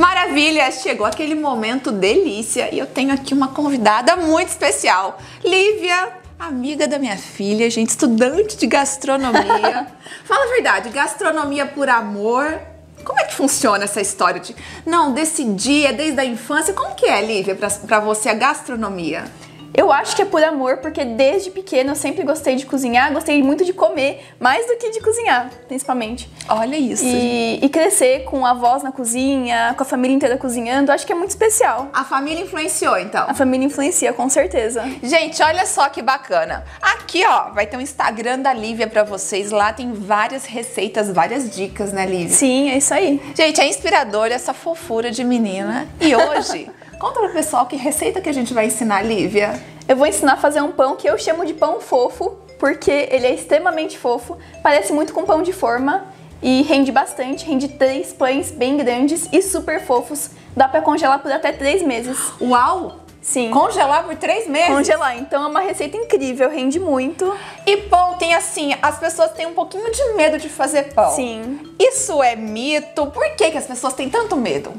Maravilha, chegou aquele momento delícia e eu tenho aqui uma convidada muito especial, Lívia, amiga da minha filha, gente, estudante de gastronomia. Fala a verdade, gastronomia por amor, como é que funciona essa história de, não, decidir, é desde a infância, como que é, Lívia, pra você a gastronomia? Eu acho que é por amor, porque desde pequena eu sempre gostei de cozinhar, gostei muito de comer, mais do que de cozinhar, principalmente. Olha isso. E crescer com avós na cozinha, com a família inteira cozinhando, acho que é muito especial. A família influenciou, então? A família influencia, com certeza. Gente, olha só que bacana. Aqui, ó, vai ter um Instagram da Lívia pra vocês. Lá tem várias receitas, várias dicas, né, Lívia? Sim, é isso aí. Gente, é inspirador essa fofura de menina. E hoje... Conta pro pessoal que receita que a gente vai ensinar, Lívia. Eu vou ensinar a fazer um pão que eu chamo de pão fofo, porque ele é extremamente fofo, parece muito com pão de forma e rende bastante, rende 3 pães bem grandes e super fofos. Dá pra congelar por até 3 meses. Uau! Sim. Congelar por 3 meses? Congelar, então é uma receita incrível, rende muito. E pão tem assim, as pessoas têm um pouquinho de medo de fazer pão. Sim. Isso é mito? Por que as pessoas têm tanto medo?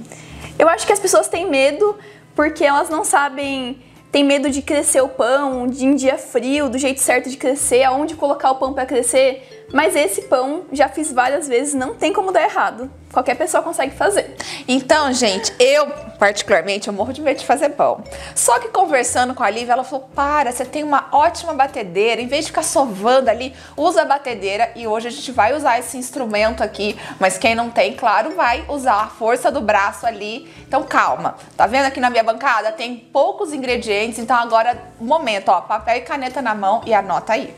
Eu acho que as pessoas têm medo porque elas não sabem, tem medo de crescer o pão, de em dia frio, do jeito certo de crescer, aonde colocar o pão para crescer. Mas esse pão, já fiz várias vezes, não tem como dar errado. Qualquer pessoa consegue fazer. Então, gente, eu, particularmente, eu morro de medo de fazer pão. Só que conversando com a Lívia, ela falou, para, você tem uma ótima batedeira, em vez de ficar sovando ali, usa a batedeira. E hoje a gente vai usar esse instrumento aqui, mas quem não tem, claro, vai usar a força do braço ali. Então, calma. Tá vendo aqui na minha bancada? Tem poucos ingredientes, então agora, momento, ó, papel e caneta na mão e anota aí.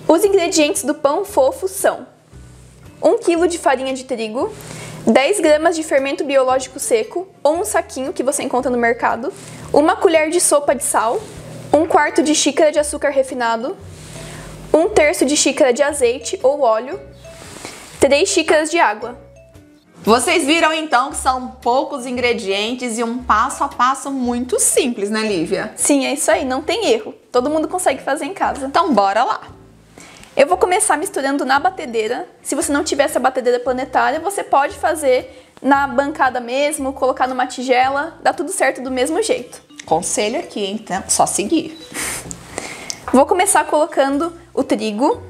Os ingredientes do pão fofo são 1 kg de farinha de trigo, 10 gramas de fermento biológico seco ou um saquinho que você encontra no mercado, 1 colher de sopa de sal, 1/4 de xícara de açúcar refinado, 1/3 de xícara de azeite ou óleo, 3 xícaras de água. Vocês viram então que são poucos ingredientes e um passo a passo muito simples, né, Lívia? Sim, é isso aí, não tem erro. Todo mundo consegue fazer em casa. Então bora lá! Eu vou começar misturando na batedeira. Se você não tiver essa batedeira planetária, você pode fazer na bancada mesmo, colocar numa tigela, dá tudo certo do mesmo jeito. Conselho aqui, então, só seguir. Vou começar colocando o trigo.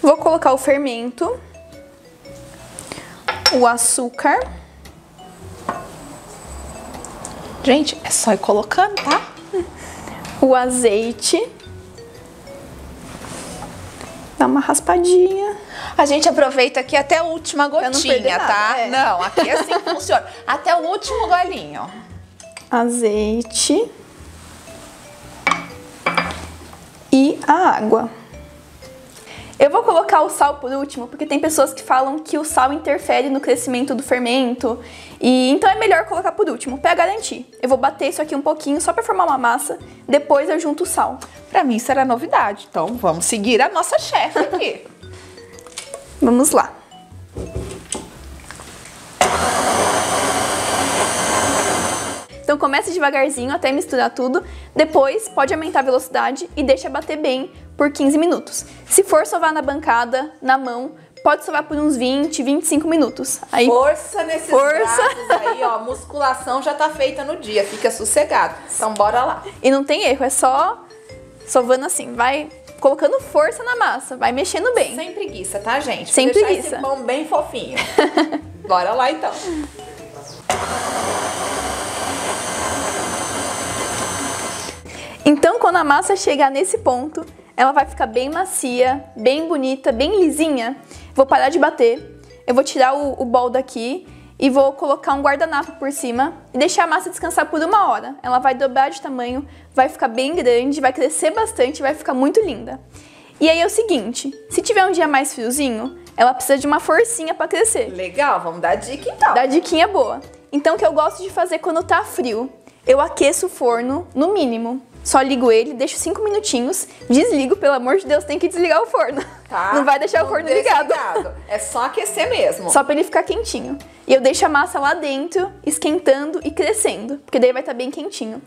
Vou colocar o fermento, o açúcar. Gente, é só ir colocando, tá? O azeite, dá uma raspadinha. A gente aproveita aqui até a última gotinha, não perder nada, tá? é. Não, aqui é assim que funciona. Até o último golinho. Azeite e a água. Eu vou colocar o sal por último, porque tem pessoas que falam que o sal interfere no crescimento do fermento, e então é melhor colocar por último, pra garantir. Eu vou bater isso aqui um pouquinho só pra formar uma massa, depois eu junto o sal. Pra mim isso era novidade, então vamos seguir a nossa chefe aqui. Vamos lá. Então começa devagarzinho até misturar tudo, depois pode aumentar a velocidade e deixa bater bem por 15 minutos. Se for sovar na bancada, na mão, pode sovar por uns 20, 25 minutos. Aí, força nesses braços aí, ó, musculação já tá feita no dia, fica sossegado. Então bora lá. E não tem erro, é só sovando assim, vai colocando força na massa, vai mexendo bem. Sem preguiça, tá, gente? Sem deixar preguiça. Esse pão bem fofinho. Bora lá, então. Então, quando a massa chegar nesse ponto, ela vai ficar bem macia, bem bonita, bem lisinha. Vou parar de bater, eu vou tirar o bol daqui e vou colocar um guardanapo por cima e deixar a massa descansar por 1 hora. Ela vai dobrar de tamanho, vai ficar bem grande, vai crescer bastante, vai ficar muito linda. E aí é o seguinte, se tiver um dia mais friozinho, ela precisa de uma forcinha para crescer. Legal, vamos dar dica então. Dá diquinha boa. Então, o que eu gosto de fazer quando tá frio, eu aqueço o forno no mínimo. Só ligo ele, deixo 5 minutinhos, desligo, pelo amor de Deus, tem que desligar o forno. Tá? Não vai deixar o forno ligado. É só aquecer mesmo. Só pra ele ficar quentinho. E eu deixo a massa lá dentro, esquentando e crescendo, porque daí vai estar bem quentinho.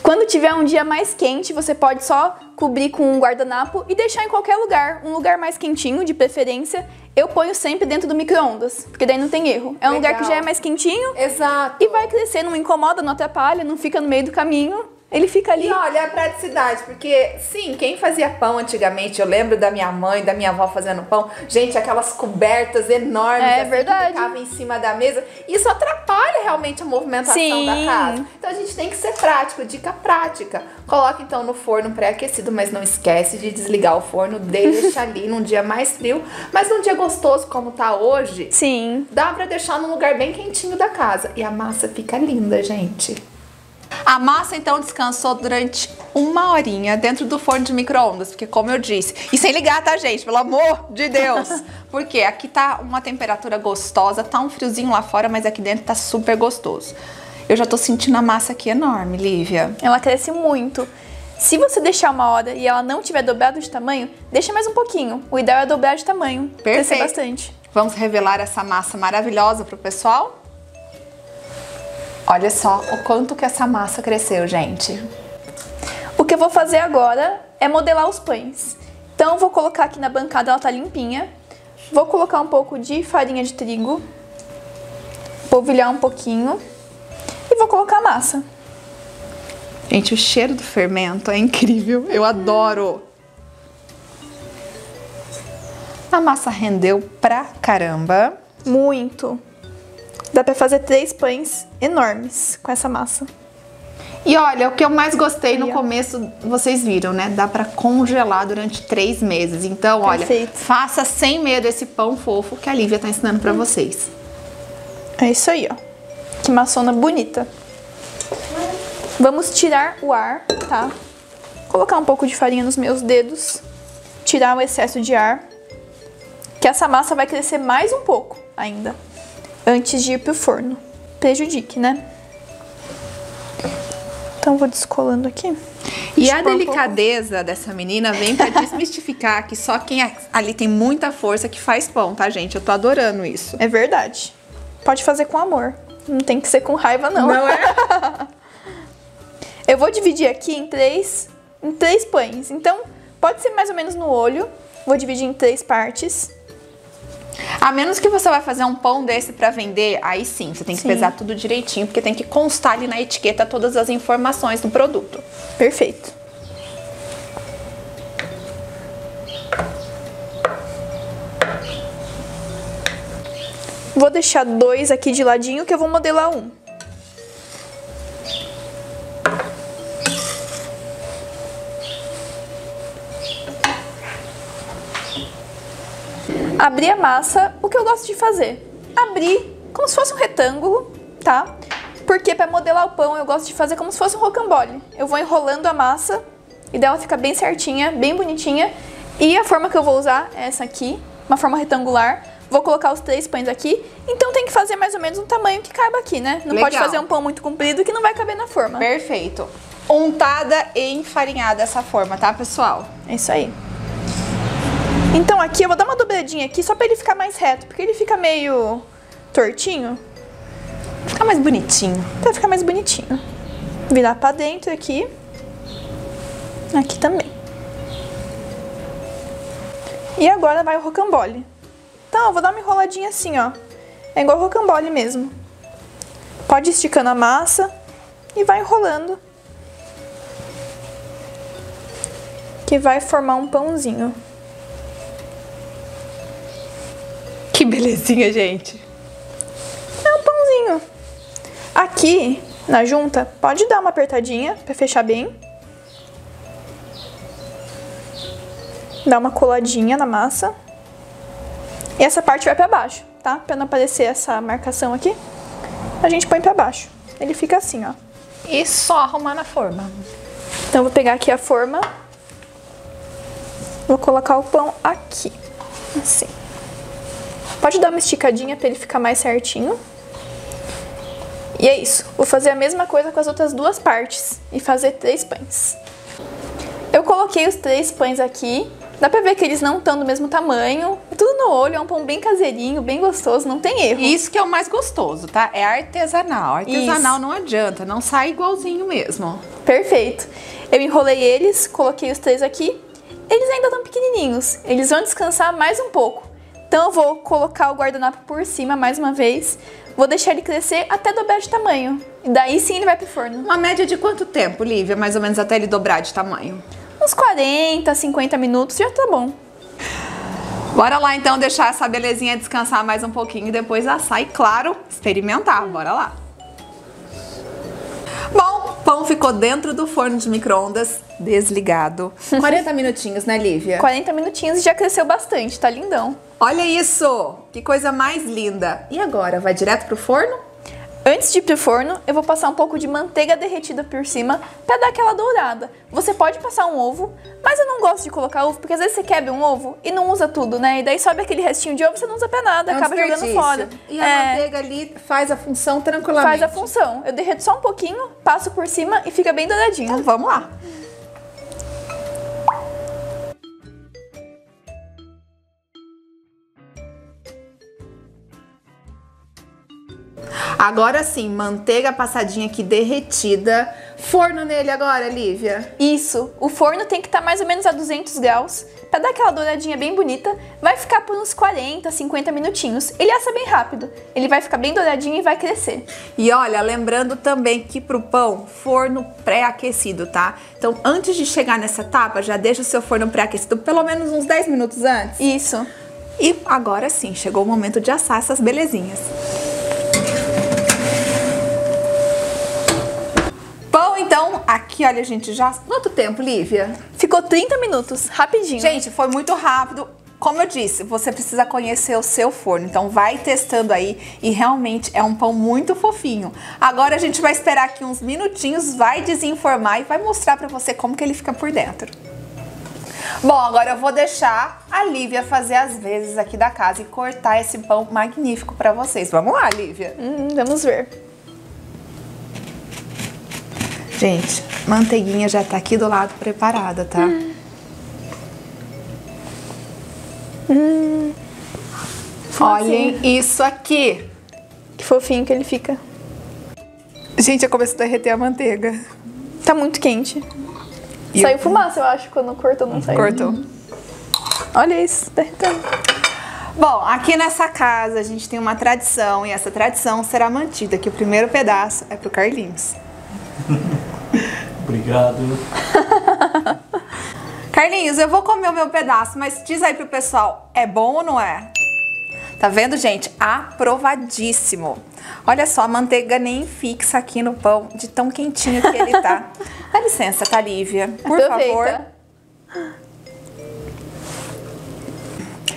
Quando tiver um dia mais quente, você pode só cobrir com um guardanapo e deixar em qualquer lugar, um lugar mais quentinho, de preferência. Eu ponho sempre dentro do micro-ondas, porque daí não tem erro. É um lugar que já é mais quentinho. Exato. E vai crescer, não incomoda, não atrapalha, não fica no meio do caminho. Ele fica ali. E olha a praticidade, porque sim, quem fazia pão antigamente, eu lembro da minha mãe, da minha avó fazendo pão, gente, aquelas cobertas enormes assim, verdade. que ficavam em cima da mesa, isso atrapalha realmente a movimentação da casa. Então a gente tem que ser prático, dica prática. Coloca então no forno pré-aquecido, mas não esquece de desligar o forno, deixa ali num dia mais frio, mas num dia gostoso como tá hoje, Sim. dá pra deixar num lugar bem quentinho da casa e a massa fica linda, gente. A massa, então, descansou durante 1 horinha dentro do forno de micro-ondas, porque como eu disse, e sem ligar, tá, gente? Pelo amor de Deus! Porque aqui tá uma temperatura gostosa, tá um friozinho lá fora, mas aqui dentro tá super gostoso. Eu já tô sentindo a massa aqui enorme, Lívia. Ela cresce muito. Se você deixar 1 hora e ela não tiver dobrado de tamanho, deixa mais um pouquinho. O ideal é dobrar de tamanho, crescer bastante. Vamos revelar essa massa maravilhosa pro pessoal? Olha só o quanto que essa massa cresceu, gente. O que eu vou fazer agora é modelar os pães. Então eu vou colocar aqui na bancada, ela tá limpinha. Vou colocar um pouco de farinha de trigo. Polvilhar um pouquinho. E vou colocar a massa. Gente, o cheiro do fermento é incrível. Eu adoro. A massa rendeu pra caramba. Muito. Dá pra fazer 3 pães enormes com essa massa. E olha, o que eu mais gostei no começo, vocês viram, né? Dá pra congelar durante 3 meses. Então, Perfeito. olha, faça sem medo esse pão fofo que a Lívia tá ensinando pra vocês. É isso aí, ó. Que maçona bonita. Vamos tirar o ar, tá? Colocar um pouco de farinha nos meus dedos. Tirar o excesso de ar. Que essa massa vai crescer mais um pouco ainda. Antes de ir pro forno. Prejudique, né? Então vou descolando aqui. E a delicadeza dessa menina vem pra desmistificar que só quem ali tem muita força que faz pão, tá, gente? Eu tô adorando isso. É verdade. Pode fazer com amor. Não tem que ser com raiva, não. Não é? Eu vou dividir aqui em três pães. Então, pode ser mais ou menos no olho. Vou dividir em 3 partes. A menos que você vai fazer um pão desse pra vender, aí sim, você tem que pesar tudo direitinho, porque tem que constar ali na etiqueta todas as informações do produto. Perfeito. Vou deixar 2 aqui de ladinho que eu vou modelar um. Abrir a massa, o que eu gosto de fazer? Abrir como se fosse um retângulo, tá? Porque para modelar o pão eu gosto de fazer como se fosse um rocambole. Eu vou enrolando a massa e daí ela fica bem certinha, bem bonitinha. E a forma que eu vou usar é essa aqui, uma forma retangular. Vou colocar os 3 pães aqui, então tem que fazer mais ou menos um tamanho que caiba aqui, né? Não pode fazer um pão muito comprido que não vai caber na forma. Perfeito. Untada e enfarinhada essa forma, tá, pessoal? É isso aí. Então aqui eu vou dar uma dobradinha aqui só pra ele ficar mais reto, porque ele fica meio tortinho. Fica mais bonitinho. Pra ficar mais bonitinho. Virar pra dentro aqui. Aqui também. E agora vai o rocambole. Então eu vou dar uma enroladinha assim, ó. É igual rocambole mesmo. Pode ir esticando a massa e vai enrolando. Que vai formar um pãozinho. Que belezinha, gente. É um pãozinho. Aqui, na junta, pode dar uma apertadinha pra fechar bem. Dá uma coladinha na massa. E essa parte vai pra baixo, tá? Pra não aparecer essa marcação aqui, a gente põe pra baixo. Ele fica assim, ó. E só arrumar na forma. Então, eu vou pegar aqui a forma. Vou colocar o pão aqui, assim. Pode dar uma esticadinha pra ele ficar mais certinho. E é isso. Vou fazer a mesma coisa com as outras 2 partes e fazer 3 pães. Eu coloquei os 3 pães aqui Dá pra ver que eles não estão do mesmo tamanho. É tudo no olho, é um pão bem caseirinho, bem gostoso, não tem erro. Isso que é o mais gostoso, tá? É artesanal. Artesanal Isso. não adianta, não sai igualzinho mesmo. Perfeito. Eu enrolei eles, coloquei os 3 aqui. Eles ainda estão pequenininhos, eles vão descansar mais um pouco. Então eu vou colocar o guardanapo por cima mais uma vez. Vou deixar ele crescer até dobrar de tamanho. E daí sim ele vai pro forno. Uma média de quanto tempo, Lívia? Mais ou menos até ele dobrar de tamanho? Uns 40, 50 minutos já tá bom. Bora lá então deixar essa belezinha descansar mais um pouquinho e depois assar e, claro, experimentar. Bora lá. Bom, o pão ficou dentro do forno de micro-ondas, desligado. 40 minutinhos, né, Lívia? 40 minutinhos e já cresceu bastante, tá lindão. Olha isso! Que coisa mais linda! E agora, vai direto pro forno? Antes de ir pro forno, eu vou passar um pouco de manteiga derretida por cima pra dar aquela dourada. Você pode passar um ovo, mas eu não gosto de colocar ovo, porque às vezes você quebra um ovo e não usa tudo, né? E daí sobe aquele restinho de ovo, você não usa pra nada, acaba jogando fora. E a manteiga ali faz a função tranquilamente. Faz a função. Eu derreto só um pouquinho, passo por cima e fica bem douradinho. Então vamos lá. Agora sim, manteiga passadinha aqui derretida. Forno nele agora, Lívia. Isso, o forno tem que estar mais ou menos a 200 graus pra dar aquela douradinha bem bonita. Vai ficar por uns 40, 50 minutinhos. Ele assa bem rápido, ele vai ficar bem douradinho e vai crescer. E olha, lembrando também que pro pão, forno pré-aquecido, tá? Então antes de chegar nessa etapa, já deixa o seu forno pré-aquecido pelo menos uns 10 minutos antes. Isso. E agora sim, chegou o momento de assar essas belezinhas. Então, aqui, olha, gente, já... Quanto tempo, Lívia? Ficou 30 minutos, rapidinho. Gente, foi muito rápido. Como eu disse, você precisa conhecer o seu forno. Então, vai testando aí e realmente é um pão muito fofinho. Agora, a gente vai esperar aqui uns minutinhos, vai desenformar e vai mostrar pra você como que ele fica por dentro. Bom, agora eu vou deixar a Lívia fazer as vezes aqui da casa e cortar esse pão magnífico pra vocês. Vamos lá, Lívia? Vamos ver. Gente, manteiguinha já tá aqui do lado preparada, tá? Olhem isso aqui. Que fofinho que ele fica. Gente, eu comecei a derreter a manteiga. Tá muito quente. Saiu fumaça, eu acho, quando cortou, não saiu. Cortou. Olha isso, derretendo. Bom, aqui nessa casa a gente tem uma tradição e essa tradição será mantida, que o primeiro pedaço é pro Carlinhos. Obrigado. Carlinhos, eu vou comer o meu pedaço, mas diz aí pro pessoal, é bom ou não é? Tá vendo, gente? Aprovadíssimo. Olha só, a manteiga nem fixa aqui no pão, de tão quentinho que ele tá. Dá licença, tá, Lívia? Por favor.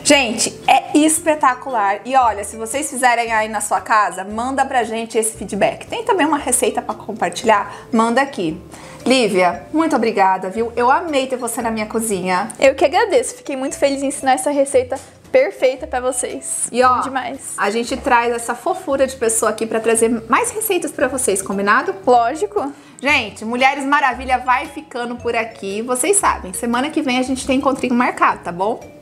Gente, é espetacular. E olha, se vocês fizerem aí na sua casa, manda pra gente esse feedback. Tem também uma receita pra compartilhar? Manda aqui. Lívia, muito obrigada, viu? Eu amei ter você na minha cozinha. Eu que agradeço. Fiquei muito feliz em ensinar essa receita perfeita pra vocês. E ó, demais. A gente traz essa fofura de pessoa aqui pra trazer mais receitas pra vocês, combinado? Lógico. Gente, Mulheres Maravilha vai ficando por aqui. Vocês sabem, semana que vem a gente tem encontrinho marcado, tá bom?